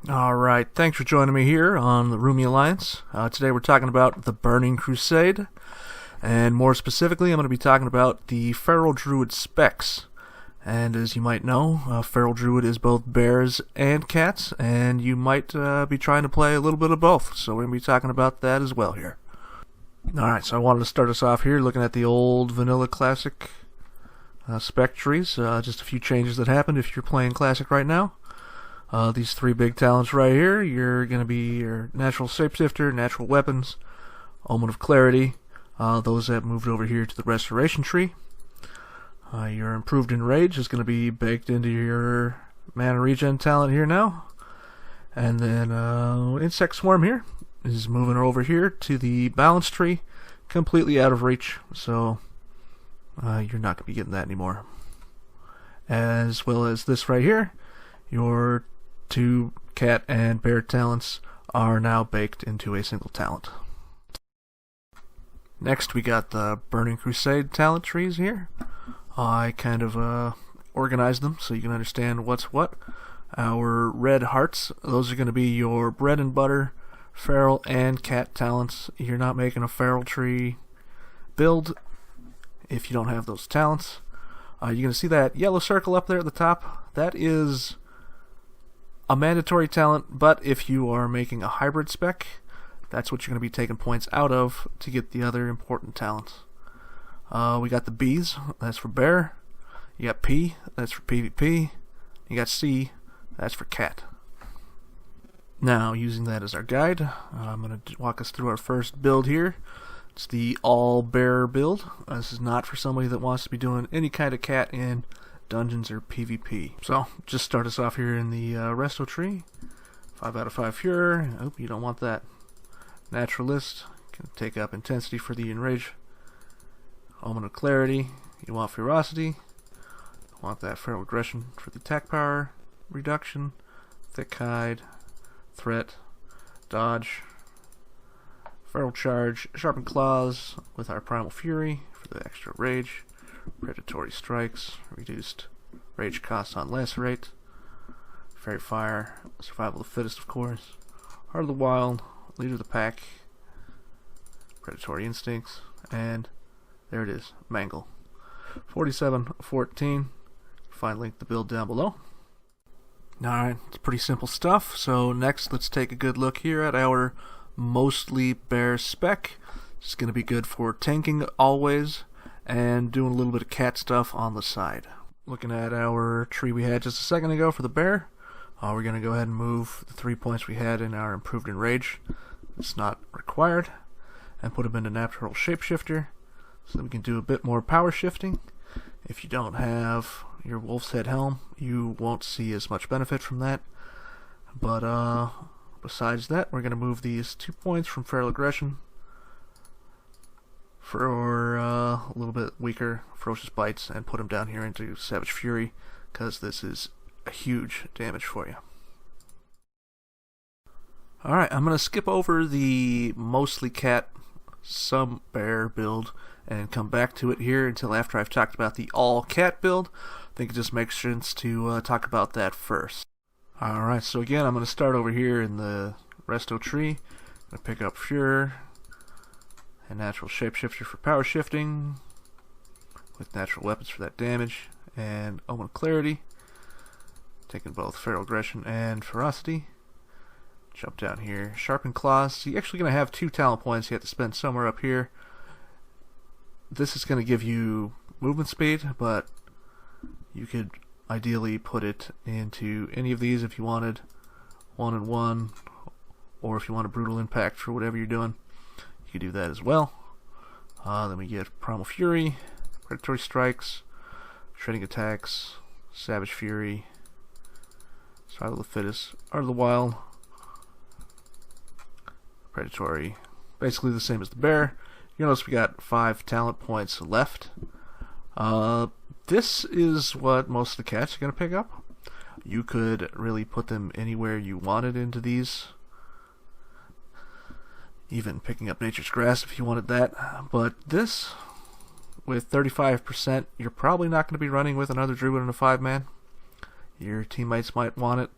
Alright, thanks for joining me here on the Roomy Alliance. Today we're talking about the Burning Crusade, and more specifically I'm going to be talking about the Feral Druid specs. And as you might know, Feral Druid is both bears and cats, and you might be trying to play a little bit of both, so we're going to be talking about that as well here. Alright, so I wanted to start us off here looking at the old vanilla classic spec trees. Just a few changes that happened if you're playing classic right now. These three big talents right here, you're going to be your Natural Shapeshifter, Natural Weapons, Omen of Clarity, those that moved over here to the Restoration tree. Your Improved Enrage is going to be baked into your Mana Regen talent here now. And then Insect Swarm here is moving over here to the Balance tree, completely out of reach, so you're not going to be getting that anymore. As well as this right here, your two cat and bear talents are now baked into a single talent. Next we got the Burning Crusade talent trees here. I kind of organized them so you can understand what's what. Our red hearts, those are going to be your bread and butter feral and cat talents. You're not making a feral tree build if you don't have those talents. You're going to see that yellow circle up there at the top. That is a mandatory talent, but if you are making a hybrid spec, that's what you're going to be taking points out of to get the other important talents. We got the B's, that's for bear. You got P, that's for PvP. You got C, that's for cat. Now, using that as our guide, I'm going to walk us through our first build here. It's the all bear build. This is not for somebody that wants to be doing any kind of cat in dungeons or PvP. So, just start us off here in the Resto tree. 5 out of 5 Fure. Oh, you don't want that. Naturalist. Can take up Intensity for the Enrage. Omen of Clarity. You want Ferocity. You want that Feral Aggression for the attack power. Reduction. Thick Hide. Threat. Dodge. Feral Charge. Sharpened Claws with our Primal Fury for the extra rage. Predatory Strikes, reduced rage cost on Lacerate, Fairy Fire, Survival of the Fittest, of course, Heart of the Wild, Leader of the Pack, Predatory Instincts, and there it is, Mangle. 4714. Find link to the build down below. Alright, it's pretty simple stuff. So next, let's take a good look here at our mostly bear spec. It's going to be good for tanking always, and doing a little bit of cat stuff on the side. Looking at our tree we had just a second ago for the bear, we're going to go ahead and move the 3 points we had in our Improved Enrage. It's not required. And put them into Natural Shapeshifter so that we can do a bit more power shifting. If you don't have your Wolf's Head Helm, you won't see as much benefit from that. But besides that, we're going to move these 2 points from Feral Aggression for a little bit weaker Ferocious Bites and put them down here into Savage Fury, because this is a huge damage for you. Alright, I'm going to skip over the mostly cat, some bear build and come back to it here until after I've talked about the all cat build. I think it just makes sense to talk about that first. Alright, so again, I'm going to start over here in the Resto tree. I'm going to pick up Fure and Natural Shapeshifter for power shifting, with Natural Weapons for that damage, and Omen of Clarity, taking both Feral Aggression and Ferocity. Jump down here, Sharpened Claws. So you're actually going to have 2 talent points you have to spend somewhere up here. This is going to give you movement speed, but you could ideally put it into any of these if you wanted 1 and 1, or if you want a Brutal Impact for whatever you're doing. You can do that as well. Then we get Primal Fury, Predatory Strikes, Shredding Attacks, Savage Fury, Survival of the Fittest, Art of the Wild, Predatory. Basically the same as the bear. You notice we got 5 talent points left. This is what most of the cats are going to pick up. You could really put them anywhere you wanted into these. Even picking up Nature's Grass if you wanted that. But this, with 35%, you're probably not going to be running with another Druid and a 5-man. Your teammates might want it.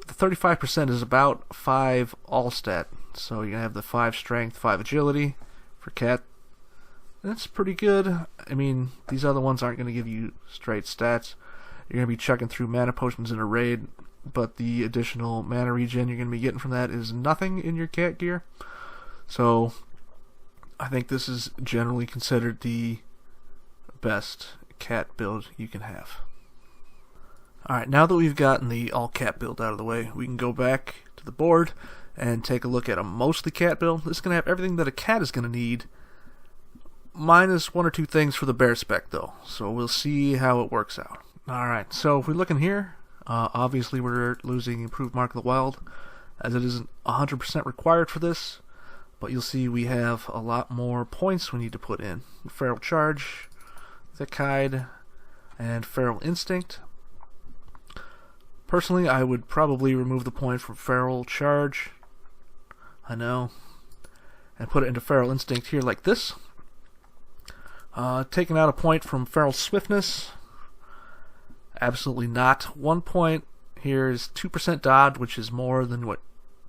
the 35% is about 5 all stat. So you're going to have the 5 strength, 5 agility for cat. That's pretty good. I mean, these other ones aren't going to give you straight stats. You're going to be chucking through mana potions in a raid, but the additional mana regen you're going to be getting from that is nothing in your cat gear. So I think this is generally considered the best cat build you can have. Alright, now that we've gotten the all cat build out of the way, we can go back to the board and take a look at a mostly cat build. This is going to have everything that a cat is going to need, minus 1 or 2 things for the bear spec though. So we'll see how it works out. Alright, so if we look in here, obviously we're losing improved Mark of the Wild, as it isn't 100% required for this, but you'll see we have a lot more points we need to put in. Feral Charge, Thick Hide, and Feral Instinct. Personally, I would probably remove the point from Feral Charge, I know, and put it into Feral Instinct here like this. Taking out a point from Feral Swiftness, absolutely not. 1 point here is 2% dodge, which is more than what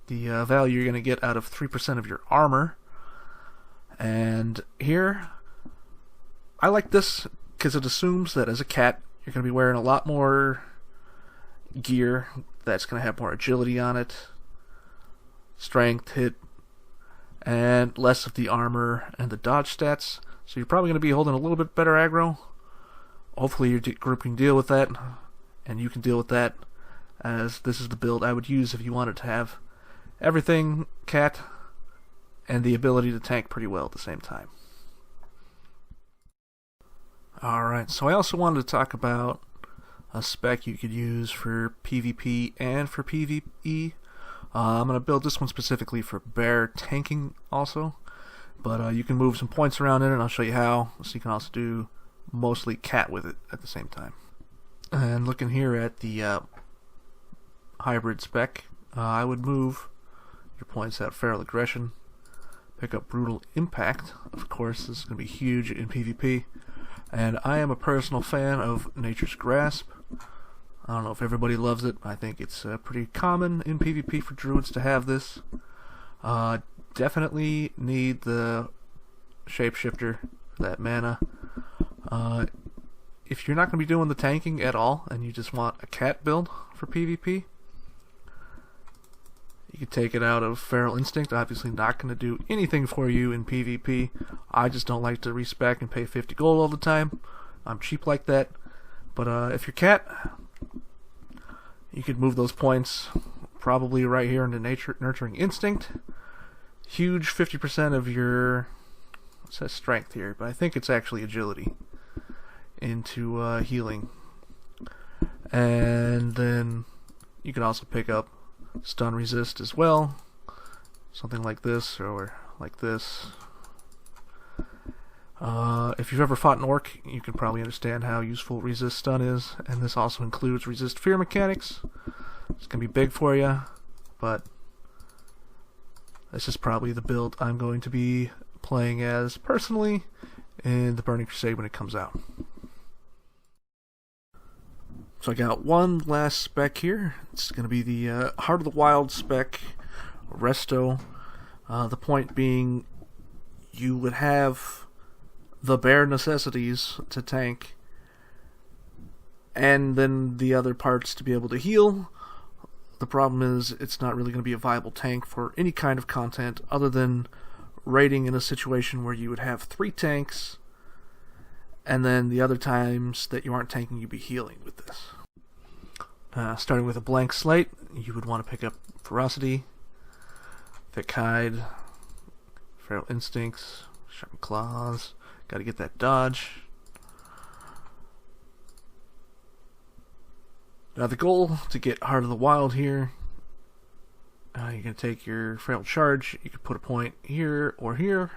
the value you're going to get out of 3% of your armor. And here, I like this because it assumes that as a cat, you're going to be wearing a lot more gear that's going to have more agility on it, strength, hit, and less of the armor and the dodge stats. So you're probably going to be holding a little bit better aggro. Hopefully your group can deal with that, and you can deal with that, as this is the build I would use if you wanted to have everything cat and the ability to tank pretty well at the same time. Alright, so I also wanted to talk about a spec you could use for PvP and for PvE. I'm going to build this one specifically for bear tanking also, but you can move some points around in it, and I'll show you how, so you can also do mostly cat with it at the same time. And looking here at the hybrid spec, I would move your points out Feral Aggression, pick up Brutal Impact. Of course, this is going to be huge in PvP, and I am a personal fan of Nature's Grasp. I don't know if everybody loves it. I think it's pretty common in PvP for Druids to have this. Definitely need the Shapeshifter for that mana. If you're not going to be doing the tanking at all and you just want a cat build for PvP, you can take it out of Feral Instinct. Obviously not going to do anything for you in PvP. I just don't like to respec and pay 50 gold all the time. I'm cheap like that. But if you're cat, you could move those points probably right here into Nurturing Instinct. Huge 50% of your, it says strength here, but I think it's actually agility, into healing. And then you can also pick up Stun Resist as well, something like this or like this. If you've ever fought an orc, you can probably understand how useful Resist Stun is, and this also includes Resist Fear mechanics. It's going to be big for you, but this is probably the build I'm going to be playing as personally in the Burning Crusade when it comes out. So I got one last spec here. It's going to be the Heart of the Wild spec, Resto. The point being, you would have the bare necessities to tank, and then the other parts to be able to heal. The problem is, it's not really going to be a viable tank for any kind of content other than raiding in a situation where you would have 3 tanks, and then the other times that you aren't tanking, you'd be healing with this. Starting with a blank slate, you would want to pick up Ferocity, Thick Hide, Feral Instincts, Sharp Claws. Got to get that dodge. Now the goal to get Heart of the Wild here, you're going to take your Feral Charge. You could put a point here or here.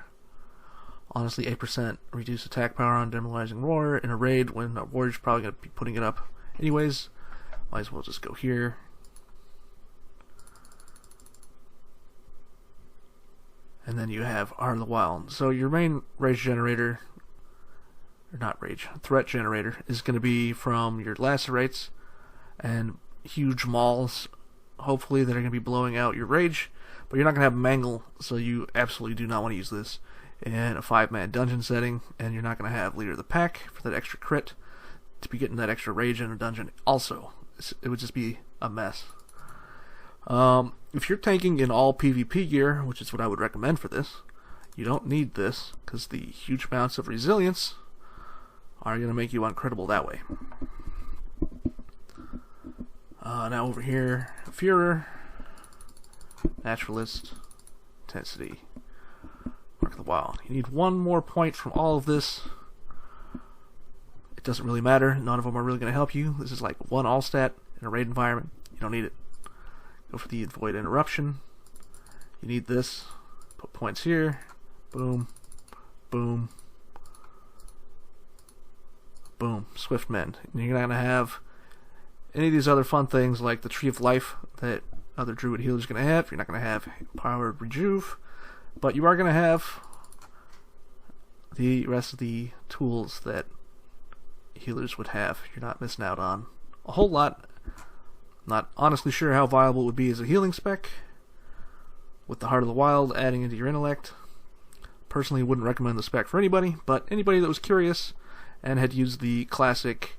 Honestly, 8% reduced attack power on Demoralizing Roar in a raid when a warrior's probably going to be putting it up anyways. Might as well just go here. And then you have Heart of the Wild. So your main rage generator, or not rage, threat generator, is going to be from your lacerates and huge mauls hopefully, that are going to be blowing out your rage, but you're not going to have mangle, so you absolutely do not want to use this in a 5-man dungeon setting, and you're not going to have leader of the pack for that extra crit to be getting that extra rage in a dungeon. Also, it would just be a mess. If you're tanking in all PvP gear, which is what I would recommend for this, you don't need this, because the huge amounts of resilience are going to make you uncrittable that way. Now over here, Führer, Naturalist, Intensity, Mark of the Wild. You need one more point from all of this. It doesn't really matter. None of them are really going to help you. This is like one all stat in a raid environment. You don't need it. Go for the Avoid Interruption. You need this. Put points here. Boom. Boom. Boom. Swift Mend. And you're not going to have any of these other fun things like the Tree of Life that other Druid healers are going to have. You're not going to have Powered Rejuve, but you are going to have the rest of the tools that healers would have. You're not missing out on a whole lot. Not honestly sure how viable it would be as a healing spec with the Heart of the Wild adding into your intellect. Personally wouldn't recommend the spec for anybody, but anybody that was curious and had used the classic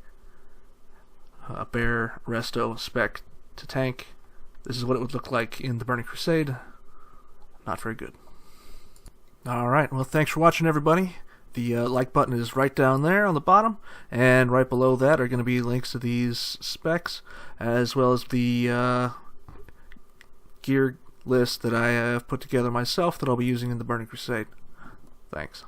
Bear Resto spec to tank, this is what it would look like in the Burning Crusade. Not very good. Alright, well, thanks for watching, everybody. The like button is right down there on the bottom, and right below that are going to be links to these specs, as well as the gear list that I have put together myself that I'll be using in the Burning Crusade. Thanks.